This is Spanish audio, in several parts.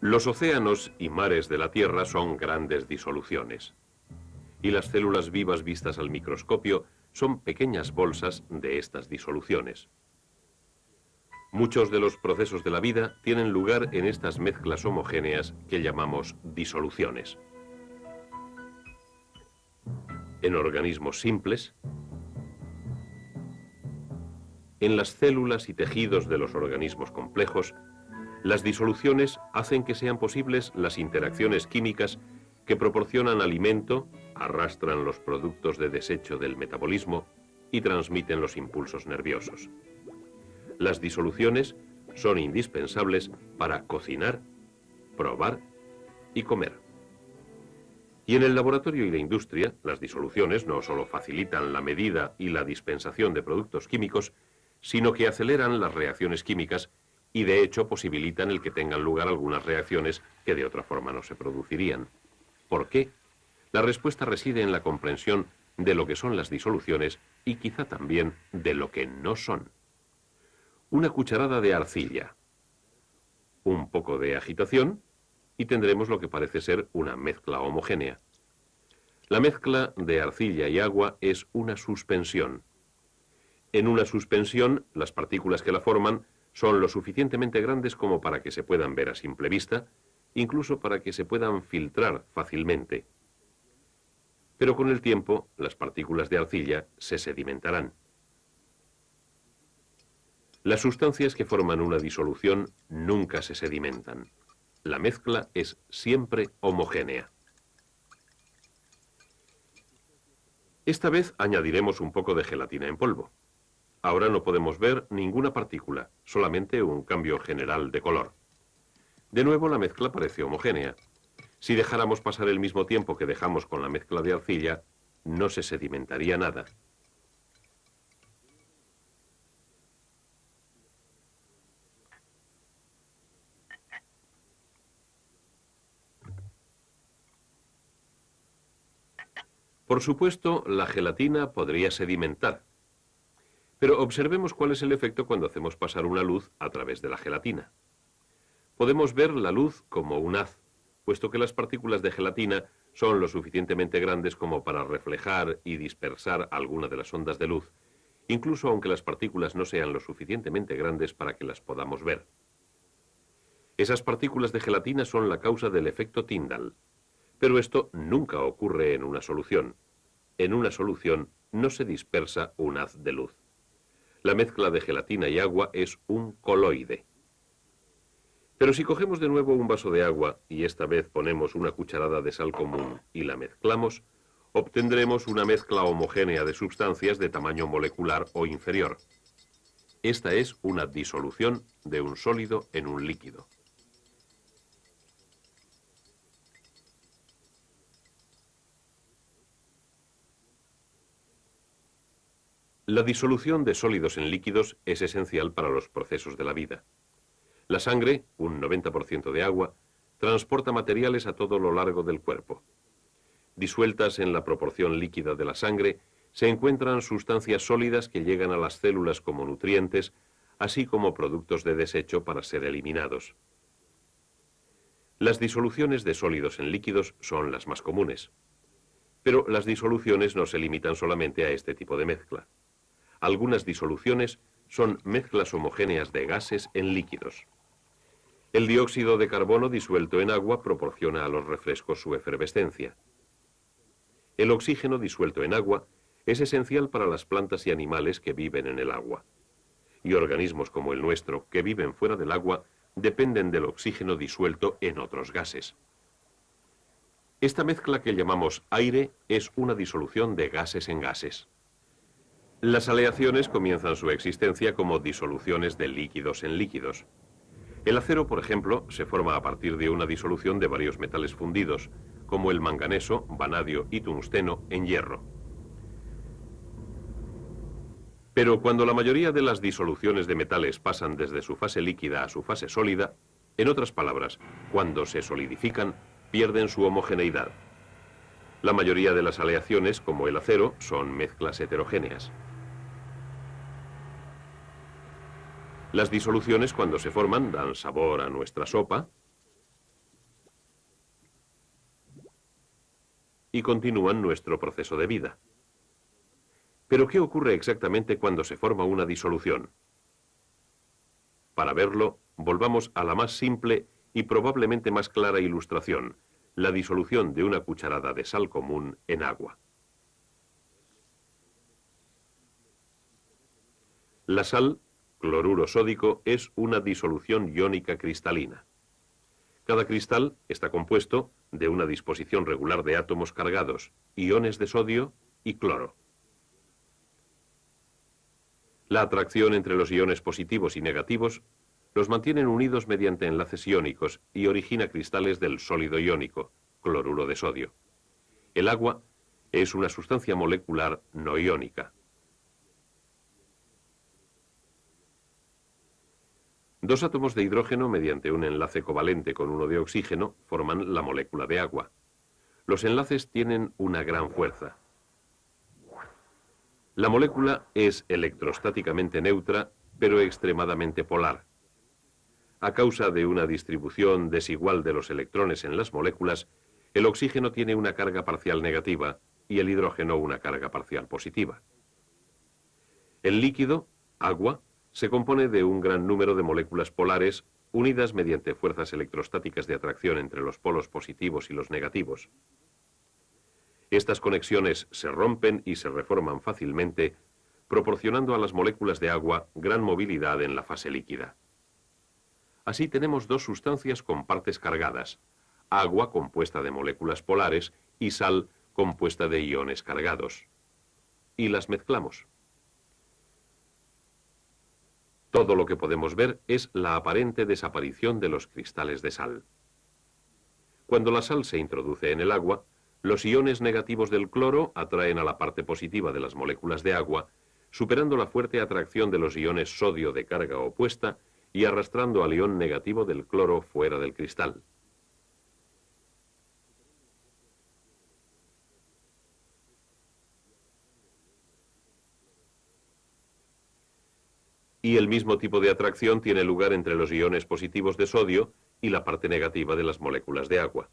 Los océanos y mares de la Tierra son grandes disoluciones. Y las células vivas vistas al microscopio son pequeñas bolsas de estas disoluciones. Muchos de los procesos de la vida tienen lugar en estas mezclas homogéneas que llamamos disoluciones. En organismos simples, en las células y tejidos de los organismos complejos, las disoluciones hacen que sean posibles las interacciones químicas que proporcionan alimento, arrastran los productos de desecho del metabolismo y transmiten los impulsos nerviosos. Las disoluciones son indispensables para cocinar, probar y comer. Y en el laboratorio y la industria, las disoluciones no solo facilitan la medida y la dispensación de productos químicos, sino que aceleran las reacciones químicas y de hecho posibilitan el que tengan lugar algunas reacciones que de otra forma no se producirían. ¿Por qué? La respuesta reside en la comprensión de lo que son las disoluciones y quizá también de lo que no son. Una cucharada de arcilla, un poco de agitación y tendremos lo que parece ser una mezcla homogénea. La mezcla de arcilla y agua es una suspensión. En una suspensión, las partículas que la forman son lo suficientemente grandes como para que se puedan ver a simple vista, incluso para que se puedan filtrar fácilmente. Pero con el tiempo, las partículas de arcilla se sedimentarán. Las sustancias que forman una disolución nunca se sedimentan. La mezcla es siempre homogénea. Esta vez añadiremos un poco de gelatina en polvo. Ahora no podemos ver ninguna partícula, solamente un cambio general de color. De nuevo la mezcla parece homogénea. Si dejáramos pasar el mismo tiempo que dejamos con la mezcla de arcilla, no se sedimentaría nada. Por supuesto, la gelatina podría sedimentar. Pero observemos cuál es el efecto cuando hacemos pasar una luz a través de la gelatina. Podemos ver la luz como un haz, puesto que las partículas de gelatina son lo suficientemente grandes como para reflejar y dispersar alguna de las ondas de luz, incluso aunque las partículas no sean lo suficientemente grandes para que las podamos ver. Esas partículas de gelatina son la causa del efecto Tyndall, pero esto nunca ocurre en una solución. En una solución no se dispersa un haz de luz. La mezcla de gelatina y agua es un coloide. Pero si cogemos de nuevo un vaso de agua y esta vez ponemos una cucharada de sal común y la mezclamos, obtendremos una mezcla homogénea de sustancias de tamaño molecular o inferior. Esta es una disolución de un sólido en un líquido. La disolución de sólidos en líquidos es esencial para los procesos de la vida. La sangre, un 90% de agua, transporta materiales a todo lo largo del cuerpo. Disueltas en la proporción líquida de la sangre, se encuentran sustancias sólidas que llegan a las células como nutrientes, así como productos de desecho para ser eliminados. Las disoluciones de sólidos en líquidos son las más comunes. Pero las disoluciones no se limitan solamente a este tipo de mezcla. Algunas disoluciones son mezclas homogéneas de gases en líquidos. El dióxido de carbono disuelto en agua proporciona a los refrescos su efervescencia. El oxígeno disuelto en agua es esencial para las plantas y animales que viven en el agua. Y organismos como el nuestro, que viven fuera del agua, dependen del oxígeno disuelto en otros gases. Esta mezcla que llamamos aire es una disolución de gases en gases. Las aleaciones comienzan su existencia como disoluciones de líquidos en líquidos. El acero, por ejemplo, se forma a partir de una disolución de varios metales fundidos, como el manganeso, vanadio y tungsteno en hierro. Pero cuando la mayoría de las disoluciones de metales pasan desde su fase líquida a su fase sólida, en otras palabras, cuando se solidifican, pierden su homogeneidad. La mayoría de las aleaciones, como el acero, son mezclas heterogéneas. Las disoluciones, cuando se forman, dan sabor a nuestra sopa, y continúan nuestro proceso de vida. Pero ¿qué ocurre exactamente cuando se forma una disolución? Para verlo, volvamos a la más simple y probablemente más clara ilustración, la disolución de una cucharada de sal común en agua. La sal, cloruro sódico, es una disolución iónica cristalina. Cada cristal está compuesto de una disposición regular de átomos cargados, iones de sodio y cloro. La atracción entre los iones positivos y negativos los mantienen unidos mediante enlaces iónicos y origina cristales del sólido iónico, cloruro de sodio. El agua es una sustancia molecular no iónica. Dos átomos de hidrógeno, mediante un enlace covalente con uno de oxígeno, forman la molécula de agua. Los enlaces tienen una gran fuerza. La molécula es electrostáticamente neutra, pero extremadamente polar. A causa de una distribución desigual de los electrones en las moléculas, el oxígeno tiene una carga parcial negativa y el hidrógeno una carga parcial positiva. El líquido, agua, se compone de un gran número de moléculas polares unidas mediante fuerzas electrostáticas de atracción entre los polos positivos y los negativos. Estas conexiones se rompen y se reforman fácilmente, proporcionando a las moléculas de agua gran movilidad en la fase líquida. Así tenemos dos sustancias con partes cargadas, agua compuesta de moléculas polares y sal compuesta de iones cargados. Y las mezclamos. Todo lo que podemos ver es la aparente desaparición de los cristales de sal. Cuando la sal se introduce en el agua, los iones negativos del cloro atraen a la parte positiva de las moléculas de agua, superando la fuerte atracción de los iones sodio de carga opuesta y arrastrando al ion negativo del cloro fuera del cristal. Y el mismo tipo de atracción tiene lugar entre los iones positivos de sodio y la parte negativa de las moléculas de agua.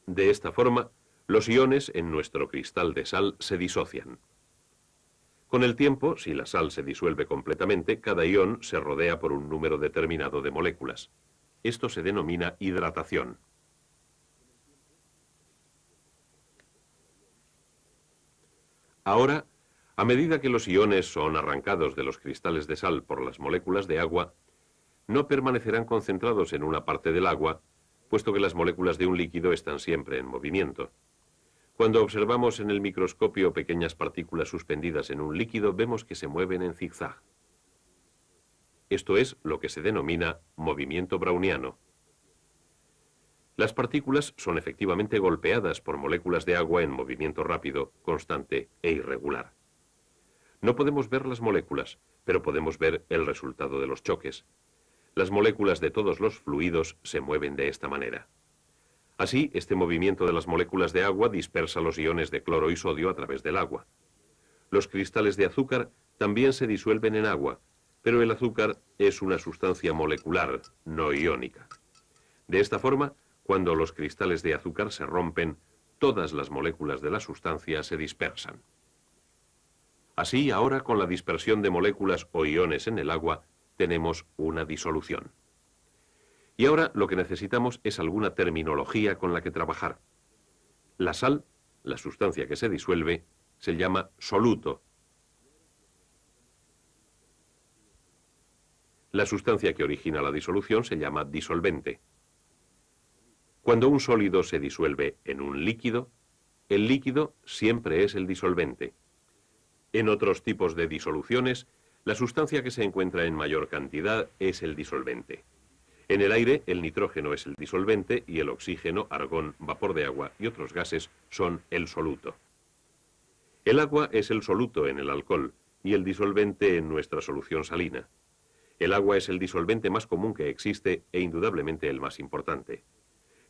De esta forma, los iones en nuestro cristal de sal se disocian. Con el tiempo, si la sal se disuelve completamente, cada ion se rodea por un número determinado de moléculas. Esto se denomina hidratación. Ahora, a medida que los iones son arrancados de los cristales de sal por las moléculas de agua, no permanecerán concentrados en una parte del agua, puesto que las moléculas de un líquido están siempre en movimiento. Cuando observamos en el microscopio pequeñas partículas suspendidas en un líquido, vemos que se mueven en zigzag. Esto es lo que se denomina movimiento browniano. Las partículas son efectivamente golpeadas por moléculas de agua en movimiento rápido, constante e irregular. No podemos ver las moléculas, pero podemos ver el resultado de los choques. Las moléculas de todos los fluidos se mueven de esta manera. Así, este movimiento de las moléculas de agua dispersa los iones de cloro y sodio a través del agua. Los cristales de azúcar también se disuelven en agua, pero el azúcar es una sustancia molecular, no iónica. De esta forma, cuando los cristales de azúcar se rompen, todas las moléculas de la sustancia se dispersan. Así, ahora con la dispersión de moléculas o iones en el agua, tenemos una disolución. Y ahora lo que necesitamos es alguna terminología con la que trabajar. La sal, la sustancia que se disuelve, se llama soluto. La sustancia que origina la disolución se llama disolvente. Cuando un sólido se disuelve en un líquido, el líquido siempre es el disolvente. En otros tipos de disoluciones, la sustancia que se encuentra en mayor cantidad es el disolvente. En el aire, el nitrógeno es el disolvente y el oxígeno, argón, vapor de agua y otros gases son el soluto. El agua es el soluto en el alcohol y el disolvente en nuestra solución salina. El agua es el disolvente más común que existe e indudablemente el más importante.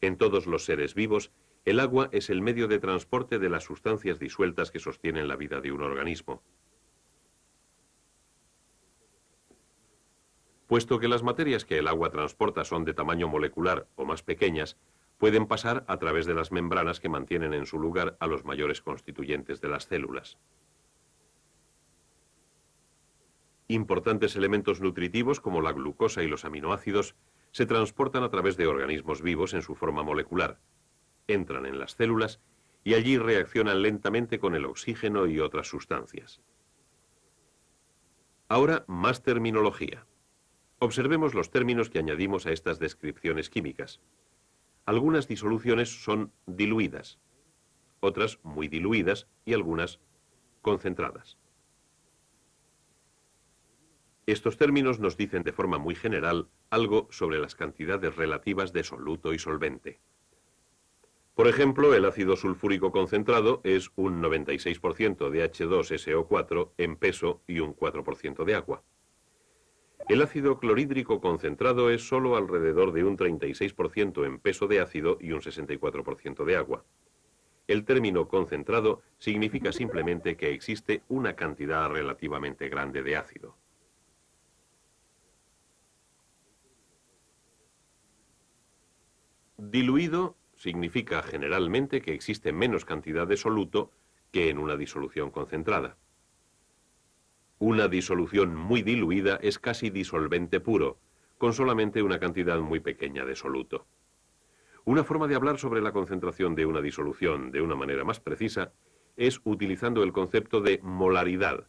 En todos los seres vivos, el agua es el medio de transporte de las sustancias disueltas que sostienen la vida de un organismo. Puesto que las materias que el agua transporta son de tamaño molecular o más pequeñas, pueden pasar a través de las membranas que mantienen en su lugar a los mayores constituyentes de las células. Importantes elementos nutritivos como la glucosa y los aminoácidos se transportan a través de organismos vivos en su forma molecular, entran en las células y allí reaccionan lentamente con el oxígeno y otras sustancias. Ahora, más terminología. Observemos los términos que añadimos a estas descripciones químicas. Algunas disoluciones son diluidas, otras muy diluidas y algunas concentradas. Estos términos nos dicen de forma muy general algo sobre las cantidades relativas de soluto y solvente. Por ejemplo, el ácido sulfúrico concentrado es un 96% de H2SO4 en peso y un 4% de agua. El ácido clorhídrico concentrado es solo alrededor de un 36% en peso de ácido y un 64% de agua. El término concentrado significa simplemente que existe una cantidad relativamente grande de ácido. Diluido significa generalmente que existe menos cantidad de soluto que en una disolución concentrada. Una disolución muy diluida es casi disolvente puro, con solamente una cantidad muy pequeña de soluto. Una forma de hablar sobre la concentración de una disolución de una manera más precisa es utilizando el concepto de molaridad.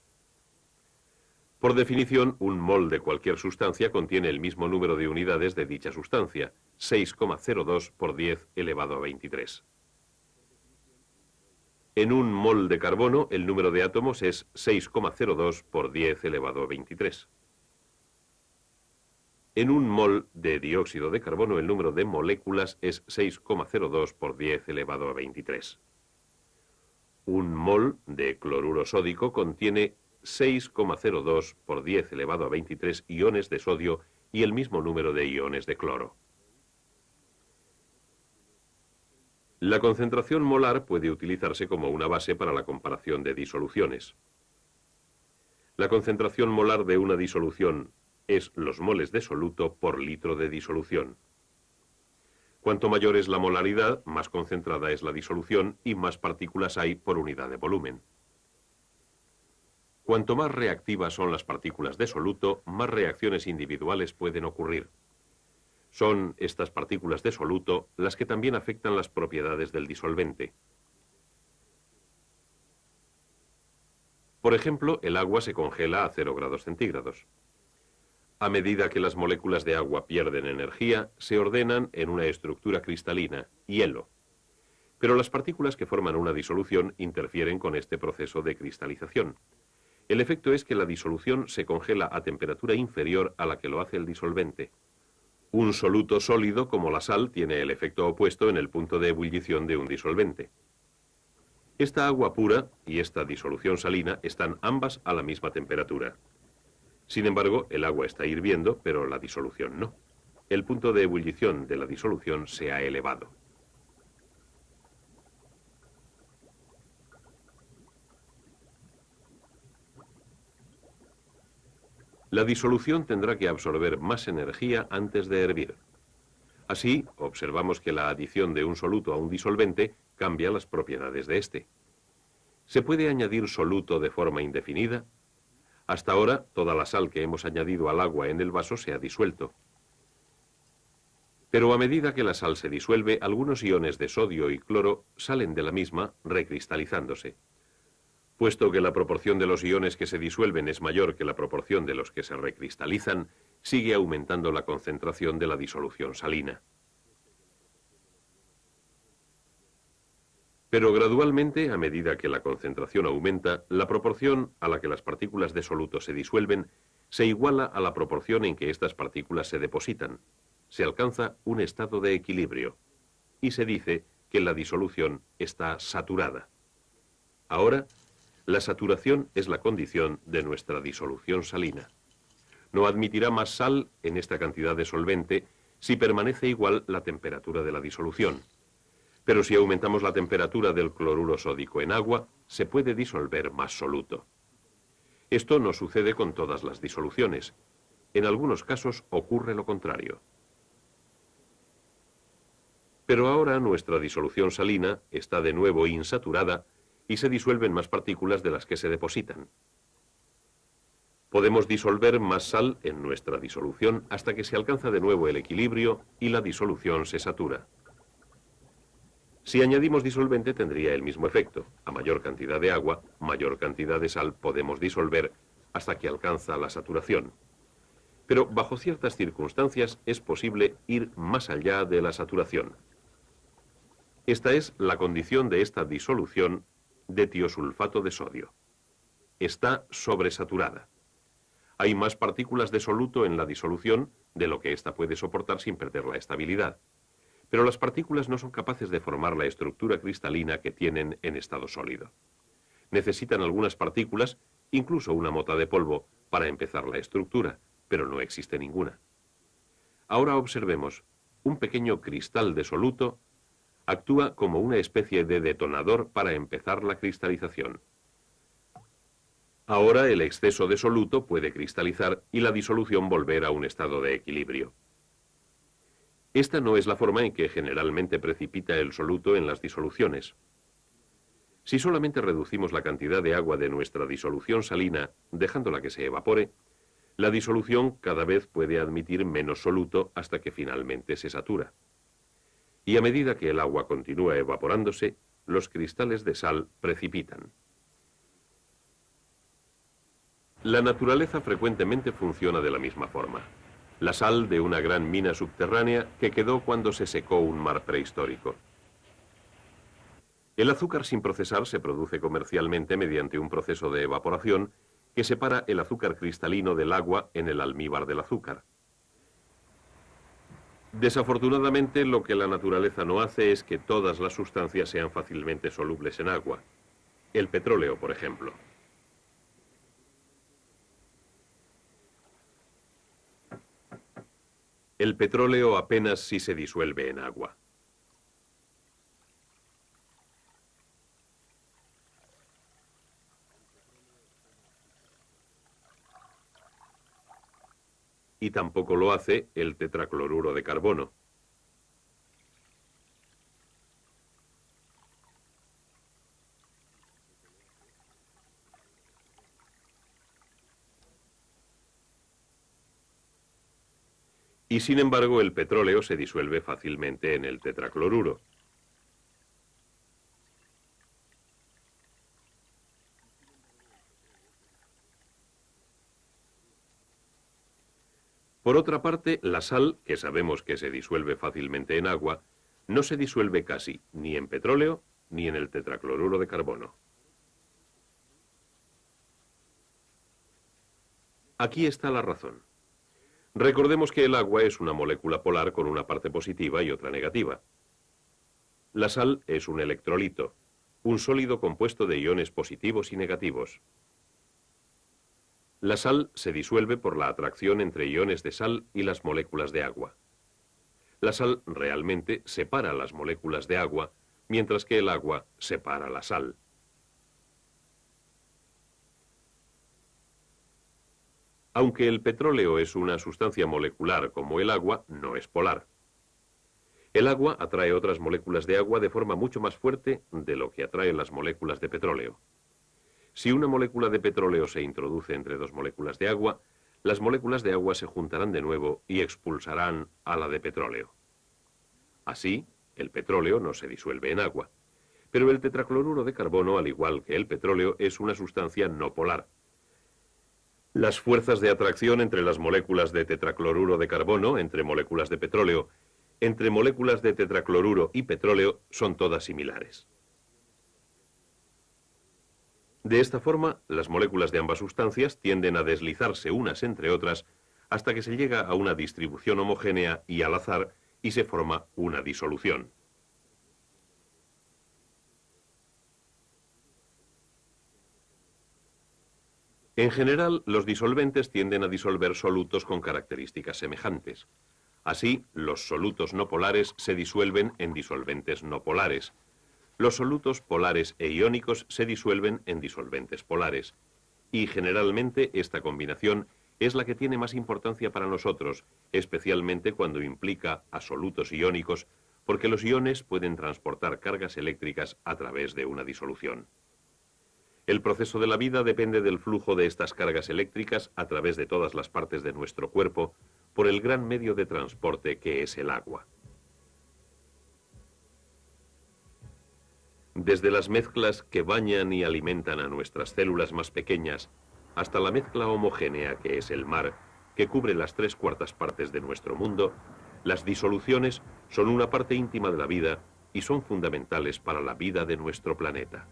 Por definición, un mol de cualquier sustancia contiene el mismo número de unidades de dicha sustancia, 6,02 por 10 elevado a 23. En un mol de carbono, el número de átomos es 6,02 por 10 elevado a 23. En un mol de dióxido de carbono, el número de moléculas es 6,02 por 10 elevado a 23. Un mol de cloruro sódico contiene 6,02 por 10 elevado a 23 iones de sodio y el mismo número de iones de cloro. La concentración molar puede utilizarse como una base para la comparación de disoluciones. La concentración molar de una disolución es los moles de soluto por litro de disolución. Cuanto mayor es la molaridad, más concentrada es la disolución y más partículas hay por unidad de volumen. Cuanto más reactivas son las partículas de soluto, más reacciones individuales pueden ocurrir. Son estas partículas de soluto las que también afectan las propiedades del disolvente. Por ejemplo, el agua se congela a 0 grados centígrados. A medida que las moléculas de agua pierden energía, se ordenan en una estructura cristalina, hielo. Pero las partículas que forman una disolución interfieren con este proceso de cristalización. El efecto es que la disolución se congela a temperatura inferior a la que lo hace el disolvente. Un soluto sólido como la sal tiene el efecto opuesto en el punto de ebullición de un disolvente. Esta agua pura y esta disolución salina están ambas a la misma temperatura. Sin embargo, el agua está hirviendo, pero la disolución no. El punto de ebullición de la disolución se ha elevado. La disolución tendrá que absorber más energía antes de hervir. Así, observamos que la adición de un soluto a un disolvente cambia las propiedades de este. ¿Se puede añadir soluto de forma indefinida? Hasta ahora, toda la sal que hemos añadido al agua en el vaso se ha disuelto. Pero a medida que la sal se disuelve, algunos iones de sodio y cloro salen de la misma, recristalizándose. Puesto que la proporción de los iones que se disuelven es mayor que la proporción de los que se recristalizan, sigue aumentando la concentración de la disolución salina. Pero gradualmente, a medida que la concentración aumenta, la proporción a la que las partículas de soluto se disuelven se iguala a la proporción en que estas partículas se depositan. Se alcanza un estado de equilibrio y se dice que la disolución está saturada. Ahora, la saturación es la condición de nuestra disolución salina. No admitirá más sal en esta cantidad de solvente si permanece igual la temperatura de la disolución. Pero si aumentamos la temperatura del cloruro sódico en agua, se puede disolver más soluto. Esto no sucede con todas las disoluciones. En algunos casos ocurre lo contrario. Pero ahora nuestra disolución salina está de nuevo insaturada y se disuelven más partículas de las que se depositan. Podemos disolver más sal en nuestra disolución hasta que se alcanza de nuevo el equilibrio y la disolución se satura. Si añadimos disolvente tendría el mismo efecto. A mayor cantidad de agua, mayor cantidad de sal podemos disolver hasta que alcanza la saturación. Pero bajo ciertas circunstancias es posible ir más allá de la saturación. Esta es la condición de esta disolución de tiosulfato de sodio. Está sobresaturada. Hay más partículas de soluto en la disolución de lo que ésta puede soportar sin perder la estabilidad. Pero las partículas no son capaces de formar la estructura cristalina que tienen en estado sólido. Necesitan algunas partículas, incluso una mota de polvo, para empezar la estructura, pero no existe ninguna. Ahora observemos. Un pequeño cristal de soluto actúa como una especie de detonador para empezar la cristalización. Ahora el exceso de soluto puede cristalizar y la disolución volver a un estado de equilibrio. Esta no es la forma en que generalmente precipita el soluto en las disoluciones. Si solamente reducimos la cantidad de agua de nuestra disolución salina, dejándola que se evapore, la disolución cada vez puede admitir menos soluto hasta que finalmente se satura. Y a medida que el agua continúa evaporándose, los cristales de sal precipitan. La naturaleza frecuentemente funciona de la misma forma. La sal de una gran mina subterránea que quedó cuando se secó un mar prehistórico. El azúcar sin procesar se produce comercialmente mediante un proceso de evaporación que separa el azúcar cristalino del agua en el almíbar del azúcar. Desafortunadamente, lo que la naturaleza no hace es que todas las sustancias sean fácilmente solubles en agua. El petróleo, por ejemplo. El petróleo apenas si se disuelve en agua. Y tampoco lo hace el tetracloruro de carbono. Y sin embargo, el petróleo se disuelve fácilmente en el tetracloruro. Por otra parte, la sal, que sabemos que se disuelve fácilmente en agua, no se disuelve casi ni en petróleo ni en el tetracloruro de carbono. Aquí está la razón. Recordemos que el agua es una molécula polar con una parte positiva y otra negativa. La sal es un electrolito, un sólido compuesto de iones positivos y negativos. La sal se disuelve por la atracción entre iones de sal y las moléculas de agua. La sal realmente separa las moléculas de agua, mientras que el agua separa la sal. Aunque el petróleo es una sustancia molecular como el agua, no es polar. El agua atrae otras moléculas de agua de forma mucho más fuerte de lo que atraen las moléculas de petróleo. Si una molécula de petróleo se introduce entre dos moléculas de agua, las moléculas de agua se juntarán de nuevo y expulsarán a la de petróleo. Así, el petróleo no se disuelve en agua. Pero el tetracloruro de carbono, al igual que el petróleo, es una sustancia no polar. Las fuerzas de atracción entre las moléculas de tetracloruro de carbono, entre moléculas de petróleo, entre moléculas de tetracloruro y petróleo, son todas similares. De esta forma, las moléculas de ambas sustancias tienden a deslizarse unas entre otras hasta que se llega a una distribución homogénea y al azar y se forma una disolución. En general, los disolventes tienden a disolver solutos con características semejantes. Así, los solutos no polares se disuelven en disolventes no polares. Los solutos polares e iónicos se disuelven en disolventes polares. Y generalmente esta combinación es la que tiene más importancia para nosotros, especialmente cuando implica a solutos iónicos, porque los iones pueden transportar cargas eléctricas a través de una disolución. El proceso de la vida depende del flujo de estas cargas eléctricas a través de todas las partes de nuestro cuerpo por el gran medio de transporte que es el agua. Desde las mezclas que bañan y alimentan a nuestras células más pequeñas, hasta la mezcla homogénea que es el mar, que cubre las 3/4 partes de nuestro mundo, las disoluciones son una parte íntima de la vida y son fundamentales para la vida de nuestro planeta.